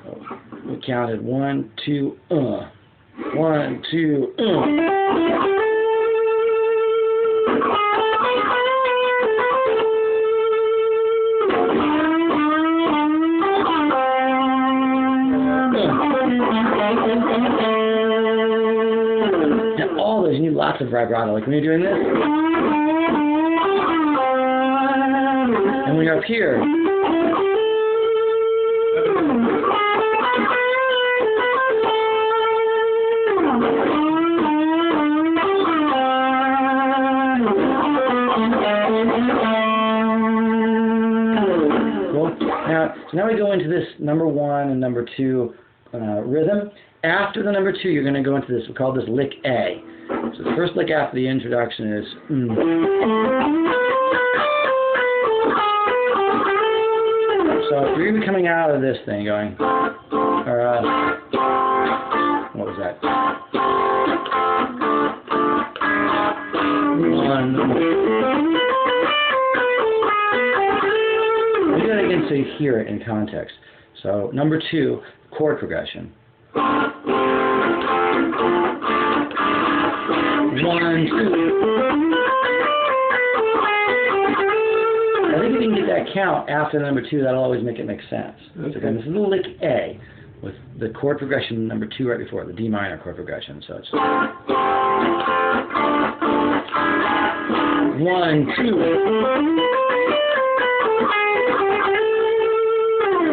So we counted 1, 2, 1, 2, Now all those, you need lots of vibrato. Like when you're doing this, and when you're up here, now we go into this number 1 and number 2 rhythm. After the number 2, you're going to go into this, we call this lick A. So the first lick after the introduction is So if you're going to be coming out of this thing going, or what was that? 1. Do that again so you hear it in context. So number 2, chord progression. 1, 2. I think if you can get that count after number 2, that'll always make it make sense. Okay. So again, this is a lick A with the chord progression number 2 right before it, the D minor chord progression. So it's 1, 2.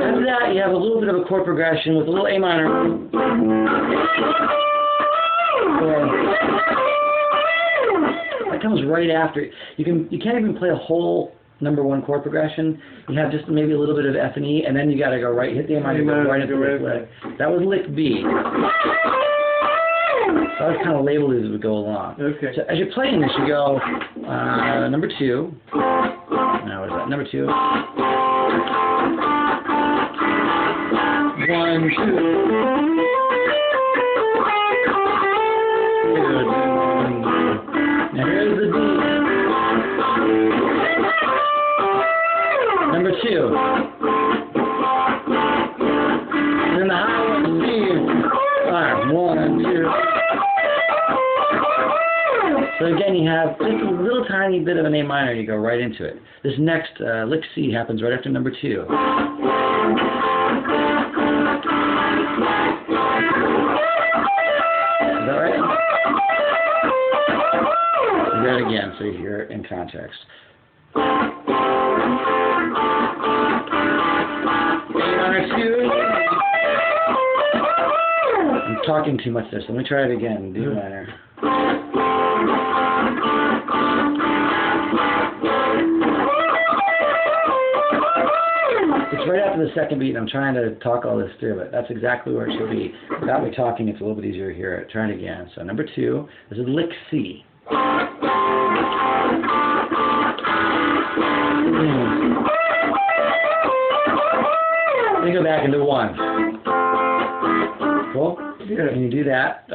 After that, you have a little bit of a chord progression with a little A minor. That comes right after. You can't even play a whole number 1 chord progression. You have just maybe a little bit of F and E, and then you got to go right, hit the A minor, go right into the lick. That was lick B. So I was kind of labeled as we go along. Okay. So as you're playing this, you go number 2. Now what is that? Number 2. 1, 2. Now here's the D. Number 2. And then the high one, C. Alright, 1, 2. So again, you have just a little tiny bit of an A minor, you go right into it. This next lick C happens right after number 2. Is that right? Do that again so you hear it in context. A minor 2. I'm talking too much there, so let me try it again. D minor. It's right after the second beat, and I'm trying to talk all this through, but that's exactly where it should be. Without me talking, it's a little bit easier to hear it. Try it again. So number 2, this is lick C. Then go back into 1. Cool? Yeah. And you do that.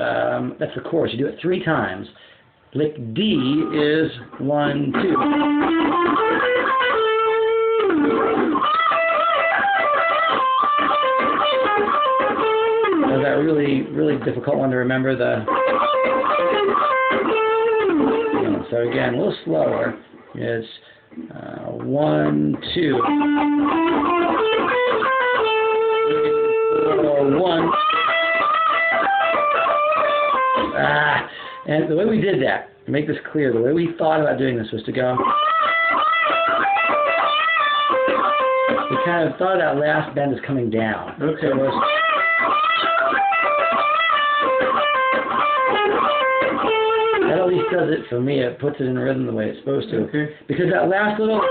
That's the chorus. You do it 3 times. Lick D is 1, 2. That really, really difficult one to remember. So again, a little slower. It's 1, 2. 1. And the way we did that, to make this clear, the way we thought about doing this was to go. We kind of thought that last bend is coming down. Okay. So that at least does it for me. It puts it in rhythm the way it's supposed to. Okay. Because that last little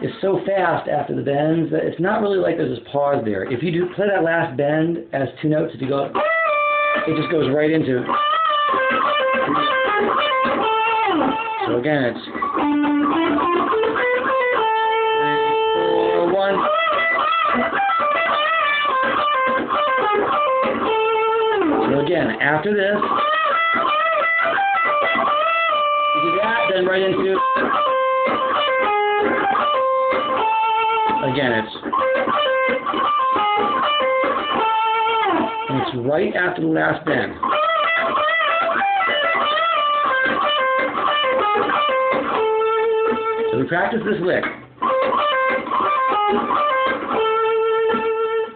is so fast after the bends that it's not really like there's this pause there. If you do play that last bend as 2 notes, if you go, it just goes right into. So again, it's 1. So again, after this, you do that, then right into. again, it's right after the last bend. So we practice this lick.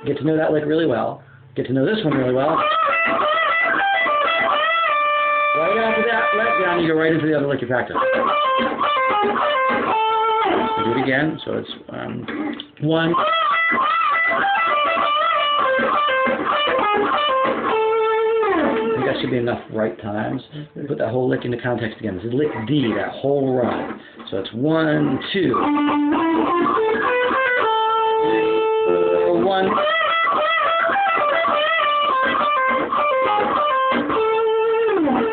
Get to know that lick really well. Get to know this one really well. Right after that let down, you go right into the other lick you practice. Do it again. So it's 1. I think that should be enough right times. Put that whole lick into context again. This is lick D, that whole run. So it's 1, 2, 3, 4, 1.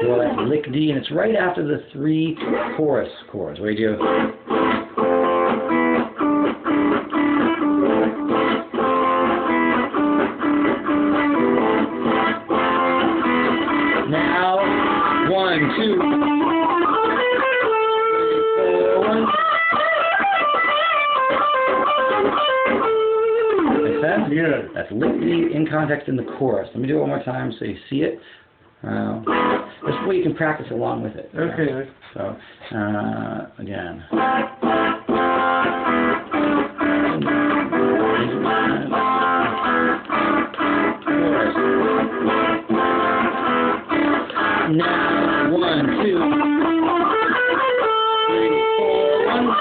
Well, that's lick D, and it's right after the 3 chorus chords. What do you do? Now, 1, 2, 3, 4, 1. Make sense? Yeah. That's lick D in context in the chorus. Let me do it one more time so you see it. This way you can practice along with it. Okay. So, again. Now, 1, 2, 3, 4, 1.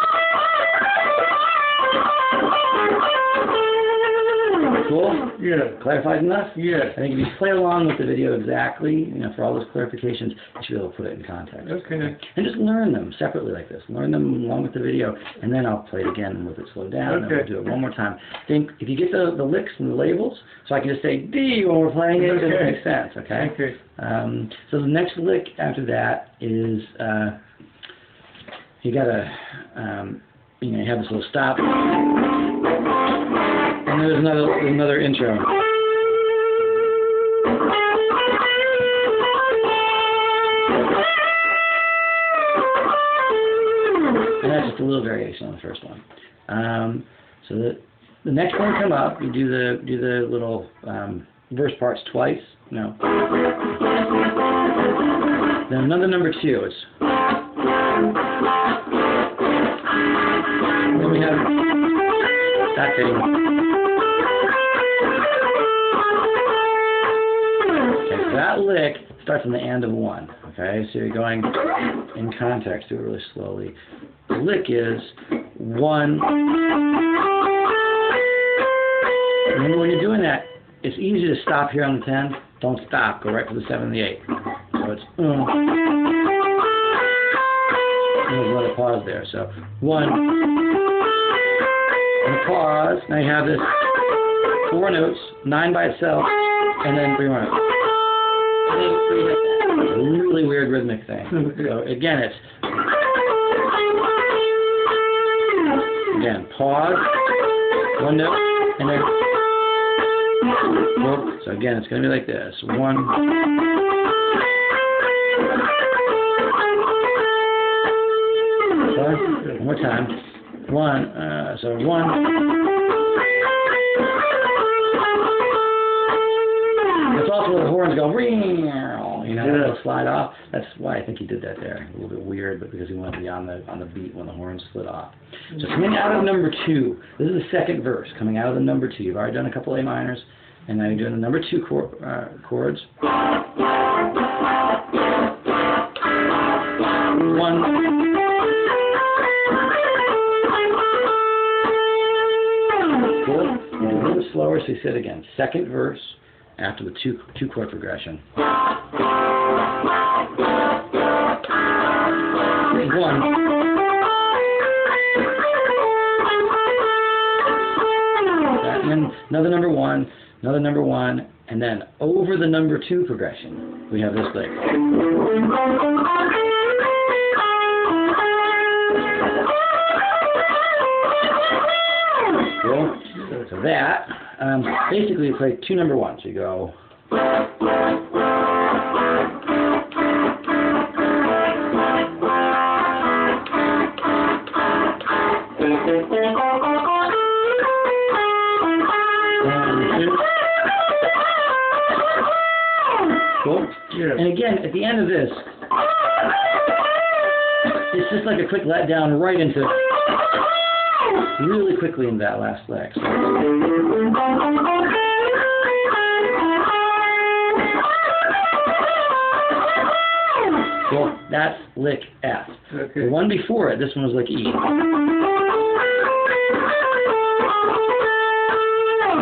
Cool? Yeah. Clarified enough? Yeah. I think if you play along with the video exactly, for all those clarifications, you should be able to put it in context. Okay. And just learn them separately like this. Learn them along with the video, and then I'll play it again with it slowed down, and then we'll do it one more time. Think, if you get the licks and the labels, so I can just say D when we're playing it, it makes sense, okay? Okay. So the next lick after that is, you gotta, you have this little stop. And there's another intro. And that's just a little variation on the first one. So the next one come up, you do the little verse parts twice. No. Then another number 2. It's then we have that thing. Okay, so that lick starts on the end of 1. Okay, so you're going in context, do it really slowly. The lick is 1. Remember when you're doing that, it's easy to stop here on the 10. Don't stop, go right to the 7 and the 8. So it's There's another pause there. So 1. And a pause. Now you have this 4 notes, 9 by itself, and then 3 more notes. It's a really weird rhythmic thing. So again, it's pause, 1 note, and then so again, it's going to be like this. 1. One more time. 1. So 1. It's also where the horns go ring. They'll slide off. That's why I think he did that there. A little bit weird, but because he wanted to be on the beat when the horns slid off. So coming out of number 2, this is the second verse. Coming out of the number 2, you've already done a couple A minors, and now you're doing the number 2 chords. 1. Cool. A little bit slower, so you say it again. Second verse after the 2 chord progression. 1. And then another number 1, another number 1, and then over the number 2 progression, we have this lick. Cool. So that, basically you play 2 number 1s. So you go. Cool? Yeah. And again, at the end of this, it's just like a quick let down right into, really quickly in that last leg. Cool. That's lick F. Okay. The one before it, this one was lick E.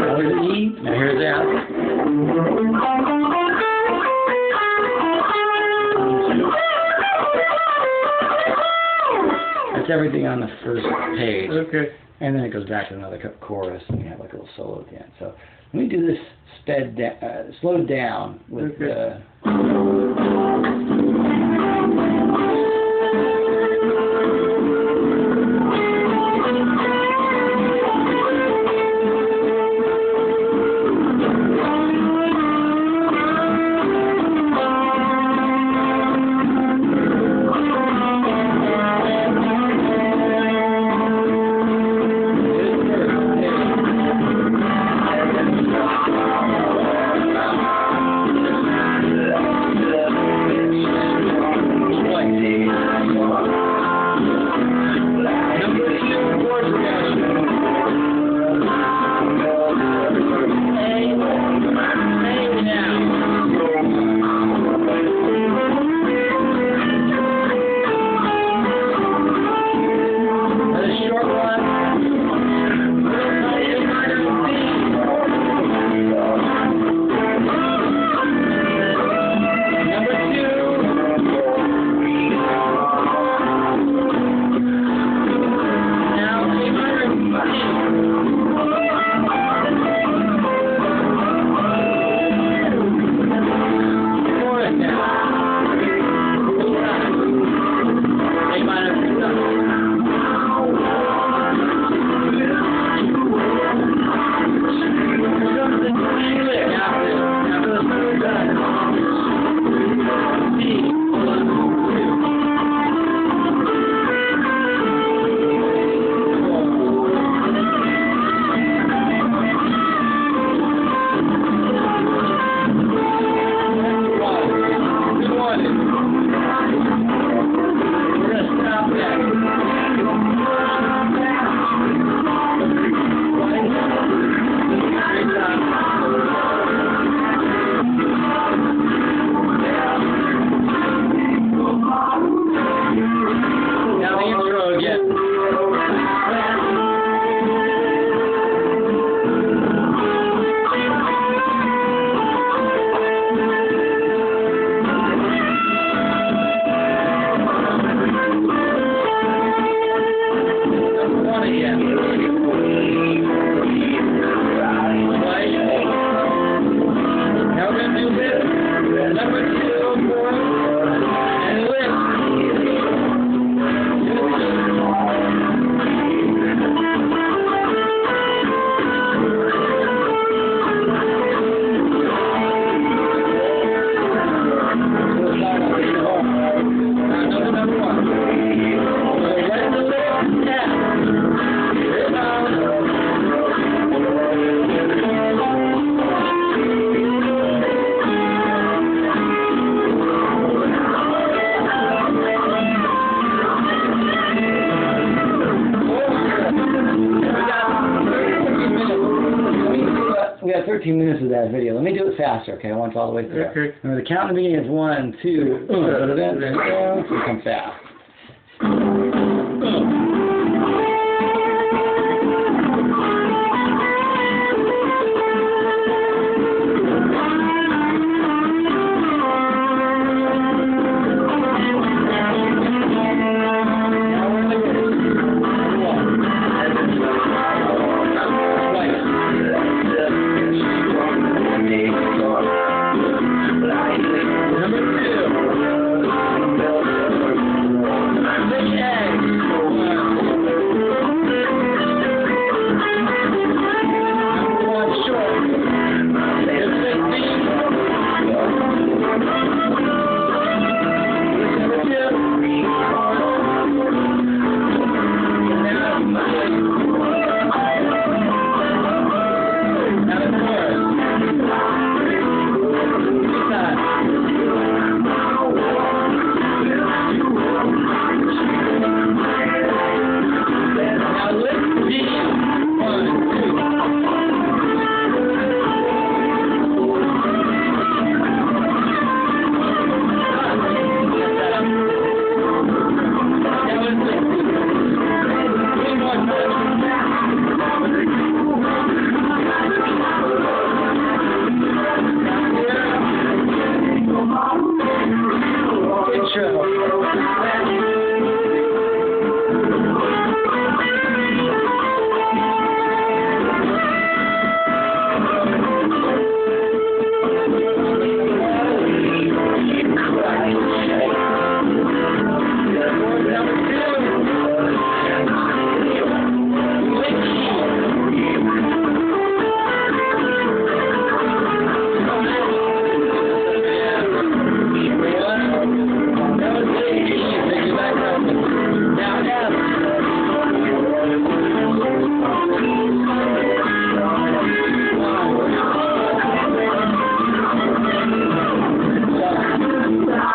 Now here's E, now here's F. That's everything on the first page. Okay. And then it goes back to another chorus, and you have like a little solo at the end. So let me do this slowed down with Okay. We have 13 minutes of that video. Let me do it faster, okay? I want it all the way through. Okay. Remember, the count in the beginning is 1, 2, but then we come fast. Number 2. Big egg.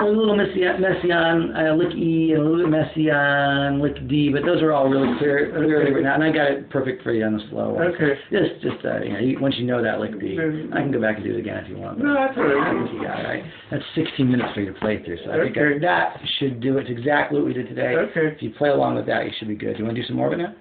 a little messy on lick E and a little bit messy on lick D, but those are all really clearly written out, and I got it perfect for you on the slow one. Okay. Just once you know that lick D, I can go back and do it again if you want. No, that's all right. I think you got it right. That's 16 minutes for you to play through, so I think that should do it. It's exactly what we did today. Okay. If you play along with that, you should be good. Do you want to do some more of it now?